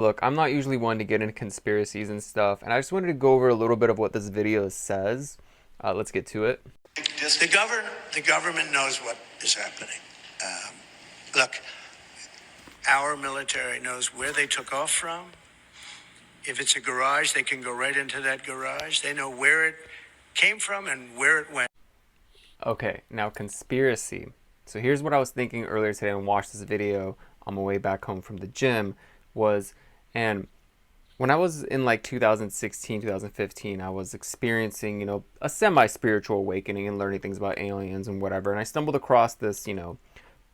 Look, I'm not usually one to get into conspiracies and stuff, and I just wanted to go over a little bit of what this video says. Let's get to it. The government knows what is happening. Um, Look, our military knows where they took off from. If it's a garage, they can go right into that garage. They know where it came from and where it went. Okay, now conspiracy. So here's what I was thinking earlier today and watched this video on my way back home from the gym was, and when I was in like 2016, 2015, I was experiencing, a semi-spiritual awakening and learning things about aliens and whatever. And I stumbled across this,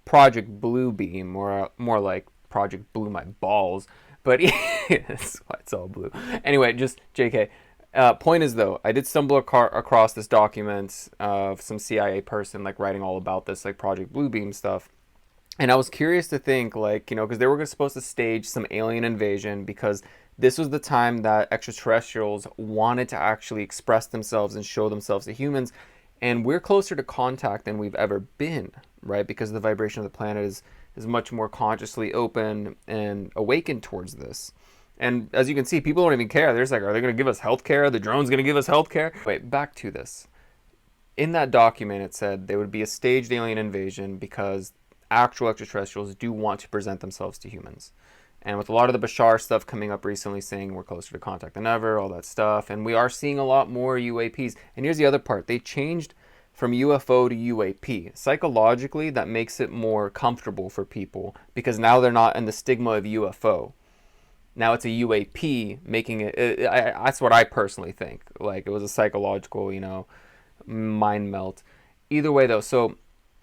Project Bluebeam, or more like Project Blue My Balls. But it's all blue. Anyway, just JK. Point is though, I did stumble across this document of some CIA person like writing all about this like Project Bluebeam stuff. And I was curious to think, like, because they were supposed to stage some alien invasion because this was the time that extraterrestrials wanted to actually express themselves and show themselves to humans. And we're closer to contact than we've ever been, right? Because the vibration of the planet is much more consciously open and awakened towards this. And as you can see, people don't even care. They're just like, are they going to give us healthcare? The drone's going to give us healthcare? Wait, back to this. In that document, it said there would be a staged alien invasion because actual extraterrestrials do want to present themselves to humans. And with a lot of the Bashar stuff coming up recently saying we're closer to contact than ever, all that stuff, and we are seeing a lot more UAPs. And here's the other part. They changed from UFO to UAP. Psychologically, that makes it more comfortable for people because now they're not in the stigma of UFO. Now it's a UAP, making it, that's what I personally think. Like, it was a psychological, mind melt. Either way, though, so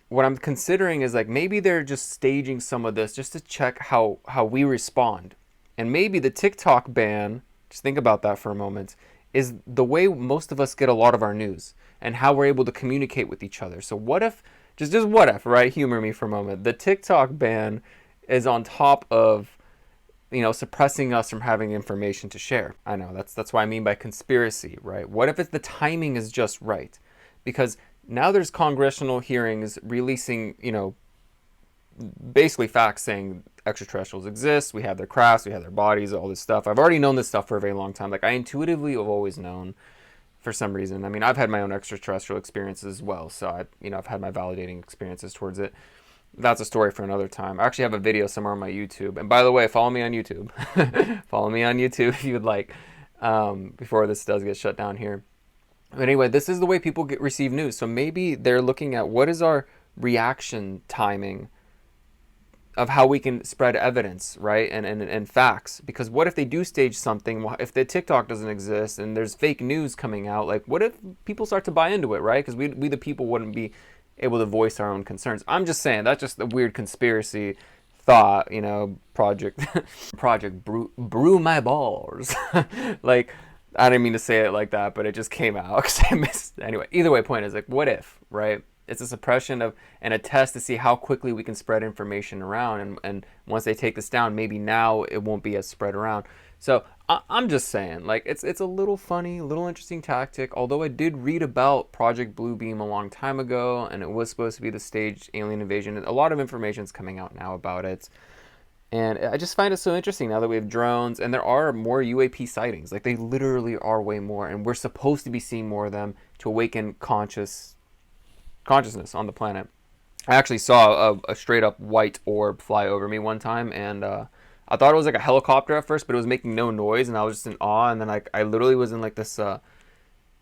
what I'm considering is like maybe they're just staging some of this just to check how we respond. And maybe the TikTok ban, just think about that for a moment, is the way most of us get a lot of our news and how we're able to communicate with each other. So what if, just what if, right? Humor me for a moment. The TikTok ban is on top of suppressing us from having information to share. I know that's what I mean by conspiracy, right? What if the timing is just right? Because now there's congressional hearings releasing, basically facts saying extraterrestrials exist. We have their crafts, we have their bodies, all this stuff. I've already known this stuff for a very long time. Like I intuitively have always known for some reason. I mean, I've had my own extraterrestrial experiences as well. So I've had my validating experiences towards it. That's a story for another time. I actually have a video somewhere on my YouTube. And by the way, follow me on YouTube. Follow me on YouTube if you would like, before this does get shut down here. But anyway, this is the way people receive news. So maybe they're looking at what is our reaction timing of how we can spread evidence, right? And facts. Because what if they do stage something? If the TikTok doesn't exist and there's fake news coming out, like what if people start to buy into it, right? Because we the people wouldn't be able to voice our own concerns. I'm just saying that's just a weird conspiracy thought, project brew my balls. Like I didn't mean to say it like that, but it just came out because I missed. Anyway, either way, point is like, what if, right? It's a suppression of and a test to see how quickly we can spread information around. And once they take this down, maybe now it won't be as spread around. So I'm just saying, like, it's a little funny, little interesting tactic. Although I did read about Project Bluebeam a long time ago, and it was supposed to be the staged alien invasion. A lot of information is coming out now about it. And I just find it so interesting now that we have drones and there are more UAP sightings. Like they literally are way more, and we're supposed to be seeing more of them to awaken consciousness on the planet. I actually saw a straight up white orb fly over me one time, and I thought it was like a helicopter at first, but it was making no noise, and I was just in awe. And then like I literally was in like this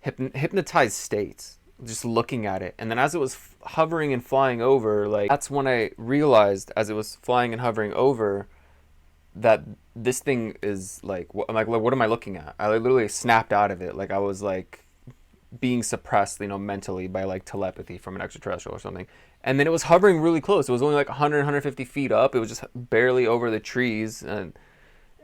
hypnotized state, just looking at it. And then as it was hovering and flying over, like that's when I realized, as it was flying and hovering over, that this thing is like, I'm like, what am I looking at? I literally snapped out of it. Like I was like being suppressed, mentally by like telepathy from an extraterrestrial or something. And then it was hovering really close. It was only like 100, 150 feet up. It was just barely over the trees. And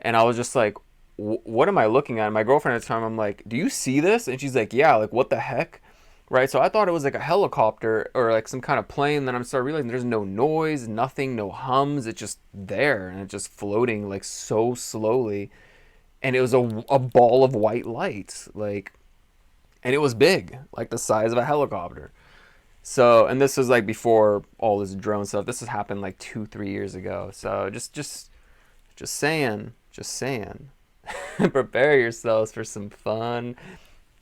I was just like, what am I looking at? And my girlfriend at the time, I'm like, do you see this? And she's like, yeah, like what the heck? Right? So I thought it was like a helicopter or like some kind of plane. Then I'm started realizing there's no noise, nothing, no hums. It's just there and it's just floating like so slowly. And it was a ball of white light. Like, and it was big, like the size of a helicopter. So, and this was like before all this drone stuff. This has happened like 2, 3 years ago. So just Just saying. Prepare yourselves for some fun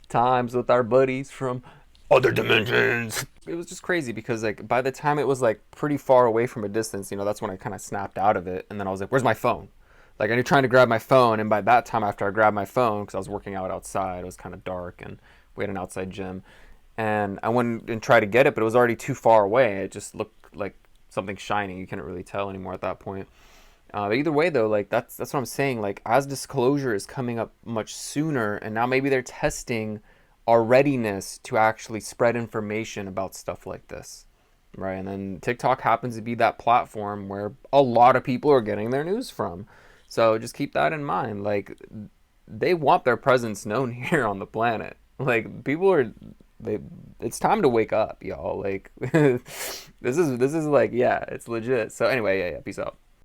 times with our buddies from other dimensions. It was just crazy because like by the time it was like pretty far away from a distance, that's when I kind of snapped out of it, and then I was like, "Where's my phone?" Like I'm trying to grab my phone, and by that time, after I grabbed my phone, because I was working out outside, it was kind of dark, and we had an outside gym, and I went and tried to get it, but it was already too far away. It just looked like something shining. You couldn't really tell anymore at that point. But either way, though, like that's what I'm saying. Like as disclosure is coming up much sooner, and now maybe they're testing our readiness to actually spread information about stuff like this, right? And then TikTok happens to be that platform where a lot of people are getting their news from. So just keep that in mind. Like they want their presence known here on the planet. Like people are they it's time to wake up, y'all. Like this is like, yeah, it's legit. So anyway, yeah, peace out.